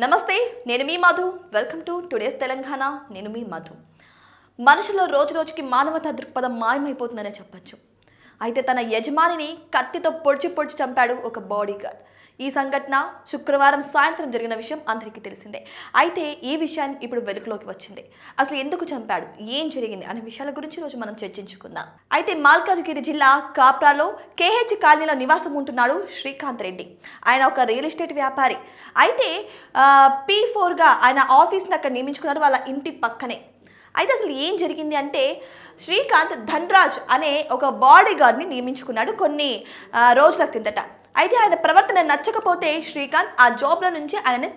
నమస్తే నేను మీ Madhu welcome to today's Telangana నేను మీ మధు మనుషుల్లో రోజు రోజుకి మానవతా దృక్పథం మాయమైపోతుందనే చెప్పొచ్చు అయితే తన యజమానిని కత్తితో పొడిచి చంపాడు ఒక బాడీగార్డ్ ఈ సంఘటన శుక్రవారం సాయంత్రం జరిగిన విషయం అందరికీ తెలిసిందే అయితే ఈ విషయాన్ని ఇప్పుడు వెలుగులోకి వచ్చింది అసలు ఎందుకు చంపాడు ఏం జరిగింది అనే విషయాల గురించి రోజు మనం చర్చించుకుందాం అయితే మల్కాజ్గిరి జిల్లా కాప్రాలో కేహెచ్ కాలనీలో నివాసం ఉంటున్నాడు శ్రీకాంత్ రెడ్డి ఆయన ఒక రియల్ ఎస్టేట్ వ్యాపారి అయితే P4గా ఆయన ఆఫీస్ని అక్కడ నియమించుకున్నారు వాళ్ళ ఇంటి పక్కనే అయితే అసలు ఏం జరిగింది అంటే శ్రీకాంత్ ధన్రాజ్ అనే ఒక బాడీగార్డ్ని నియమించుకున్నాడు కొన్ని రోజుల కిందట అయితే ఆయన ప్రవర్తన నచ్చకపోతే శ్రీకాంత్ ఆ జాబ్లో నుంచి ఆయనని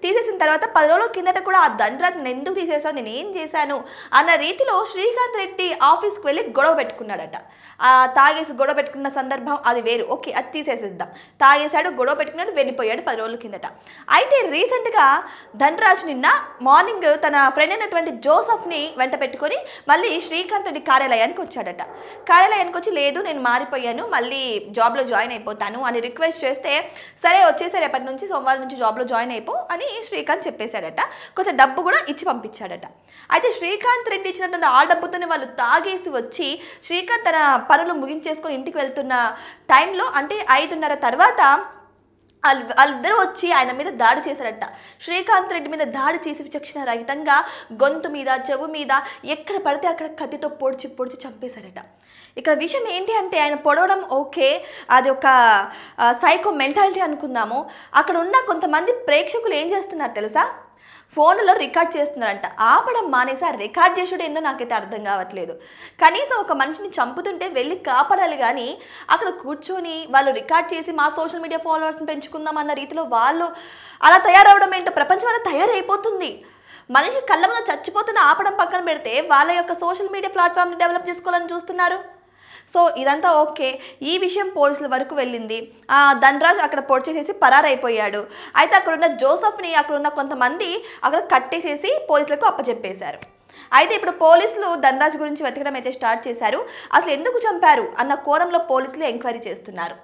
తీసేసిన తర్వాత 10 రోజుల కిందట కూడా ఆ ధన్రాజ్ నేను ఎందుకు తీసేసావు నేను ఏం చేశాను అన్న రీతిలో శ్రీకాంత్ రెడ్డి ఆఫీస్కి వెళ్ళి గొడవ పెట్టుకున్నాడట తాగేసి గొడవ పెట్టుకున్న సందర్భం అది వేరు ఓకే అది తీసేసేద్దాం తాగేశాడు గొడవ పెట్టుకున్నాడు వెళ్ళిపోయాడు 10 రోజుల కిందట అయితే రీసెంట్గా ధన్రాజ్ నిన్న మార్నింగ్ తన ఫ్రెండ్ అయినటువంటి జోసఫ్ని వెంట పెట్టుకొని మళ్ళీ శ్రీకాంత్ రెడ్డి కార్యాలయానికి వచ్చాడట కార్యాలయానికి వచ్చి లేదు నేను మారిపోయాను మళ్ళీ జాబ్లో జాయిన్ అయిపోతాను అని రిక్వెస్ట్ చేస్తే సరే వచ్చేసే రేపటి నుంచి సోమవారం నుంచి జాబ్లో జాయిన్ అయిపో అని శ్రీకాంత్ చెప్పేశాడట కొంచెం డబ్బు కూడా ఇచ్చి పంపించాడట అయితే శ్రీకాంత్ రెడ్డి ఇచ్చినటువంటి ఆ డబ్బుతోనే వాళ్ళు తాగేసి వచ్చి శ్రీకాంత్ తన పనులు ముగించేసుకొని ఇంటికి వెళ్తున్న టైంలో అంటే 5:30 తర్వాత వాళ్ళిద్దరూ వచ్చి ఆయన మీద దాడి చేశారట శ్రీకాంత్ రెడ్డి మీద దాడి చేసి విచక్షణ రహితంగా గొంతు మీద చెవు మీద ఎక్కడ పడితే అక్కడ కత్తితో పొడిచి చంపేశారట ఇక్కడ విషయం ఏంటి అంటే ఆయన పొడవడం ఓకే అది ఒక సైకో మెంటాలిటీ అనుకుందాము అక్కడ ఉన్న కొంతమంది ప్రేక్షకులు ఏం చేస్తున్నారు తెలుసా ఫోన్లో రికార్డ్ చేస్తున్నారంట ఆపడం మానేసి ఆ రికార్డ్ చేసుడు ఏందో నాకైతే అర్థం కావట్లేదు కనీసం ఒక మనిషిని చంపుతుంటే వెళ్ళి కాపాడాలి కానీ అక్కడ కూర్చొని వాళ్ళు రికార్డ్ చేసి మా సోషల్ మీడియా ఫాలోవర్స్ని పెంచుకుందాం అన్న రీతిలో వాళ్ళు అలా తయారవడం ఏంటో ప్రపంచం అలా తయారైపోతుంది మనిషి కళ్ళ మీద చచ్చిపోతున్న ఆపడం పక్కన పెడితే వాళ్ళ యొక్క సోషల్ మీడియా ప్లాట్ఫామ్ని డెవలప్ చేసుకోవాలని చూస్తున్నారు సో ఇదంతా ఓకే ఈ విషయం పోలీసుల వరకు వెళ్ళింది ధన్రాజ్ అక్కడ పొడిచేసేసి పరారైపోయాడు అయితే అక్కడున్న జోసఫ్ని అక్కడున్న కొంతమంది అక్కడ కట్టేసేసి పోలీసులకు అప్పచెప్పేశారు అయితే ఇప్పుడు పోలీసులు ధన్రాజ్ గురించి వెతకడం అయితే స్టార్ట్ చేశారు అసలు ఎందుకు చంపారు అన్న కోణంలో పోలీసులు ఎంక్వైరీ చేస్తున్నారు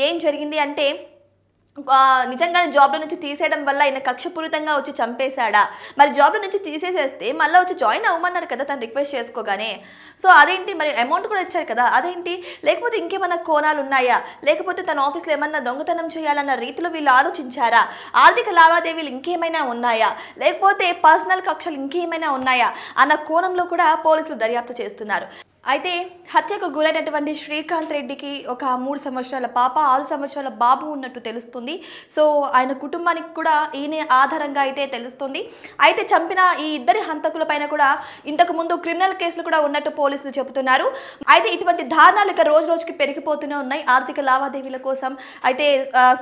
ఏం జరిగింది అంటే నిజంగానే జాబ్లో నుంచి తీసేయడం వల్ల ఆయన కక్షపూరితంగా వచ్చి చంపేశాడా మరి జాబ్లో నుంచి తీసేసేస్తే మళ్ళీ వచ్చి జాయిన్ అవ్వమన్నాడు కదా తను రిక్వెస్ట్ చేసుకోగానే సో అదేంటి మరి అమౌంట్ కూడా ఇచ్చారు కదా అదేంటి లేకపోతే ఇంకేమైనా కోణాలు ఉన్నాయా లేకపోతే తన ఆఫీస్లో ఏమన్నా దొంగతనం చేయాలన్న రీతిలో వీళ్ళు ఆలోచించారా ఆర్థిక లావాదేవీలు ఇంకేమైనా ఉన్నాయా లేకపోతే పర్సనల్ కక్షలు ఇంకేమైనా ఉన్నాయా అన్న కోణంలో కూడా పోలీసులు దర్యాప్తు చేస్తున్నారు అయితే హత్యకు గురైనటువంటి శ్రీకాంత్ రెడ్డికి ఒక 3 సంవత్సరాల పాప 6 సంవత్సరాల బాబు ఉన్నట్టు తెలుస్తుంది సో ఆయన కుటుంబానికి కూడా ఈయన ఆధారంగా అయితే తెలుస్తుంది అయితే చంపిన ఈ ఇద్దరి హంతకుల పైన కూడా ఇంతకు ముందు క్రిమినల్ కేసులు కూడా ఉన్నట్టు పోలీసులు చెబుతున్నారు అయితే ఇటువంటి దారుణాలు ఇక రోజు రోజుకి పెరిగిపోతూనే ఉన్నాయి ఆర్థిక లావాదేవీల కోసం అయితే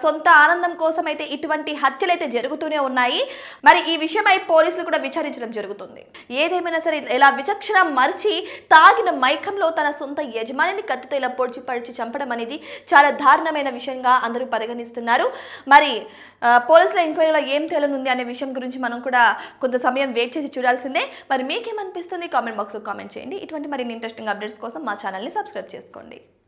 సొంత ఆనందం కోసం అయితే ఇటువంటి హత్యలు అయితే జరుగుతూనే ఉన్నాయి మరి ఈ విషయమై పోలీసులు కూడా విచారించడం జరుగుతుంది ఏదేమైనా సరే ఇలా విచక్షణ మరిచి తాగిన మైకంలో తన సొంత యజమానిని కత్తితో ఇలా పొడిచి చంపడం అనేది చాలా దారుణమైన విషయంగా అందరూ పరిగణిస్తున్నారు మరి పోలీసుల ఎంక్వైరీలో ఏం తేలనుంది అనే విషయం గురించి మనం కూడా కొంత సమయం వెయిట్ చేసి చూడాల్సిందే మరి మీకేమనిపిస్తుంది కామెంట్ బాక్స్లో కామెంట్ చేయండి ఇటువంటి మరిన్ని ఇంట్రెస్టింగ్ అప్డేట్స్ కోసం మా ఛానల్ని సబ్స్క్రైబ్ చేసుకోండి